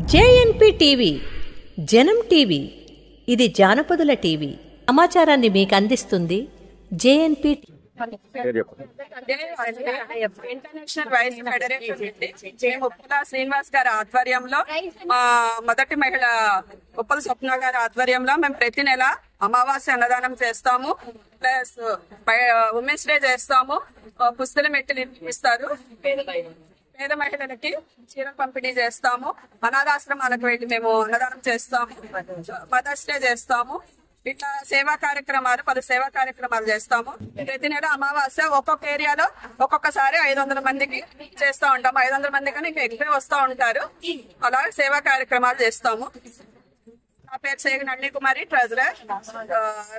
జేఎన్పీ TV జనం TV ఇది జానపదుల TV. సమాచారాన్ని మీకు అందిస్తుంది JNP. International vice federation Uppala Srinivas గారి ఆధ్వర్యంలో, మొదటి మహిళ ఉప్పల స్వప్న గారి ఆధ్వర్యంలో మేము ప్రతి నెల అమావాస్య అన్నదానం చేస్తాము. ప్లస్ ఉమెన్స్ డే చేస్తాము. పుస్తల మెట్టలు ఇస్తారు. పేద మహిళలకి చీరలు పంపిణీ చేస్తాము. అనాథాశ్రమాలకు వెళ్ళి మేము అన్నదానం చేస్తాము. మదర్స్ డే చేస్తాము. ఇట్లా సేవా కార్యక్రమాలు, పలు సేవా కార్యక్రమాలు చేస్తాము. ప్రతి నెల అమావాస్య ఒక్కొక్క ఏరియాలో ఒక్కొక్కసారి 500 మందికి చేస్తూ ఉంటాము. 500 మంది కన్నా ఇంకా ఎక్కువ వస్తూ ఉంటారు. అలా సేవా కార్యక్రమాలు చేస్తాము. నా పేరు సేగ నండి కుమారి, ట్రెజరర్.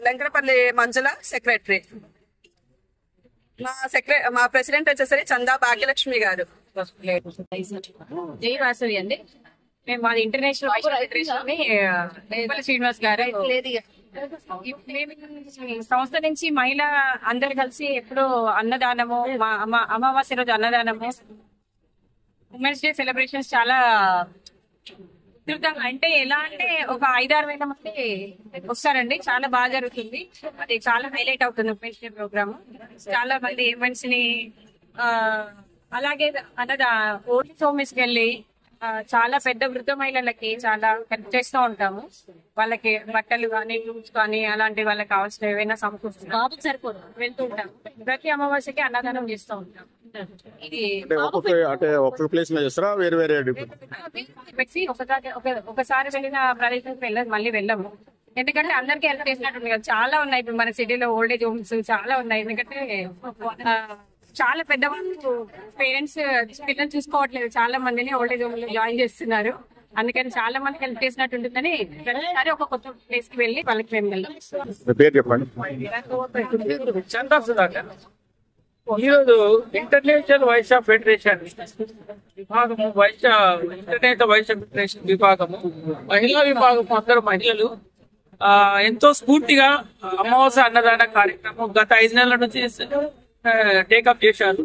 లంకరపల్లి మంజుల సెక్రటరీ. మా ప్రెసిడెంట్ వచ్చేసరి చందా భాగ్యలక్ష్మి గారు. జై వాసవి అండి. మేము మాది ఇంటర్నేషనల్ వైస్ ఫెడరేషన్ శ్రీనివాస్ గారు. సంస్థ నుంచి మహిళ అందరు కలిసి ఎప్పుడు అన్నదానము, అమావాస్య రోజు అన్నదానము, ఉమెన్స్ డే సెలబ్రేషన్స్ చాలా విస్తృతంగా, అంటే ఎలా అంటే ఒక 5-6 వేల మంది వస్తారండి. చాలా బాగా జరుగుతుంది. అది చాలా హైలైట్ అవుతుంది ఉమెన్స్ డే ప్రోగ్రామ్. చాలా మంది ఉమెన్స్ ని అలాగే ఓల్డ్ హోమ్స్ కి వెళ్ళి చాలా పెద్ద వృద్ధ మహిళలకి చాలా హెల్ప్ చేస్తూ ఉంటాము. వాళ్ళకి బట్టలు కానీ, రూమ్స్ కానీ, అలాంటి వాళ్ళకి కావాల్సిన ఏవైనా సమకూరుస్తాం. బాబుకి సరిపోదు వెళ్తూ ఉంటాం. ప్రతి అమావాస్యకి అన్నదానం చేస్తూ ఉంటాం. ఇది ఒకసారి వెళ్ళిన ప్రదేశానికి వెళ్ళదు, మళ్ళీ వెళ్ళము. ఎందుకంటే అందరికీ హెల్ప్ చేసినట్టుంది కదా. చాలా ఉన్నాయి ఇప్పుడు మన సిటీలో ఓల్డేజ్ హోమ్స్ చాలా ఉన్నాయి. ఎందుకంటే చాలా పెద్దవాళ్ళు పేరెంట్స్ పిల్లలు చూసుకోవట్లేదు. చాలా మందిని ఓల్డేజ్ హోమ్ లో జాయిన్ చేస్తున్నారు. అందుకని చాలా మంది హెల్ప్ చేసినట్టు ఉంటుందని ప్రతిసారి ఒక కొత్త ప్లేస్ కి వెళ్ళి వాళ్ళకి మేము వెళ్దాం. చందా సుధాకర్. ఈరోజు ఇంటర్నేషనల్ వైశ్య ఫెడరేషన్ విభాగము, ఇంటర్నేషనల్ వైశ్య ఫెడరేషన్ విభాగము, మహిళా విభాగము, అందరూ మహిళలు ఎంతో స్ఫూర్తిగా అమావాస్య అన్నదాన కార్యక్రమం గత 5 నెలల నుంచి టేకప్ చేశారు.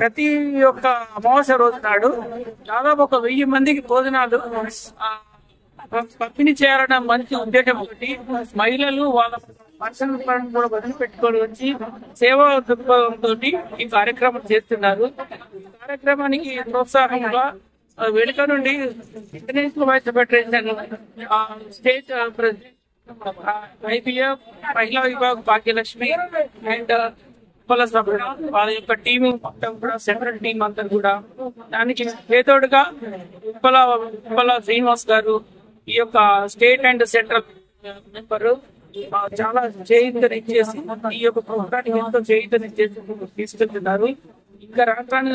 ప్రతి ఒక్క అమావాస్య రోజు నాడు దాదాపు 1000 మందికి భోజనాలు పంపిణీ చేయాలన్న మంచి ఉద్దేశం ఒకటి. మహిళలు వాళ్ళ పర్సనల్ పనులు కూడా వదిలిపెట్టుకొని వచ్చి సేవా దృక్పథంతో ఈ కార్యక్రమం చేస్తున్నారు. ఈ కార్యక్రమానికి ప్రోత్సాహంగా వెనుక నుండి international vice federation state president IPF మహిళా విభాగ భాగ్యలక్ష్మి అండ్ వాళ్ళ యొక్క టీం మొత్తం కూడా, సెంట్రల్ టీం అంతా కూడా, దానికి హేతోడుగా ఉప్పల శ్రీనివాస్ గారు, ఈ యొక్క స్టేట్ అండ్ సెంట్రల్ మెంబరు చాలా చేయూతనిచ్చేసి ఈ యొక్క ప్రోగ్రానికి ఎంతో చేయూతనిచ్చేసి తీసుకెళ్తున్నారు. ఇంకా రాష్ట్రాన్ని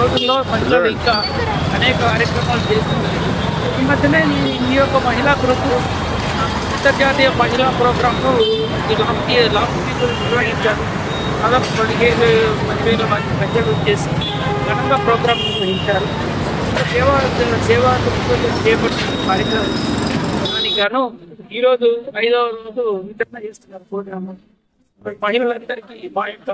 రోజుల్లో మహిళలు ఇంకా అనేక కార్యక్రమాలు చేస్తున్నారు. ఈ మధ్యనే ఈ యొక్క మహిళా గ్రూప్ అంతర్జాతీయ మహిళా ప్రోగ్రాంను లాస్ట్ వీక్ నిర్వహించారు. దాదాపు 17,000 మంది ప్రజలు వచ్చేసి ఘనంగా ప్రోగ్రాం నిర్వహించారు. సేవా చేపట్టిన కార్యక్రమం దానికి గాను ఈరోజు 5వ రోజు వితరణ చేస్తున్నారు ప్రోగ్రాము. మహిళలందరికీ మా యొక్క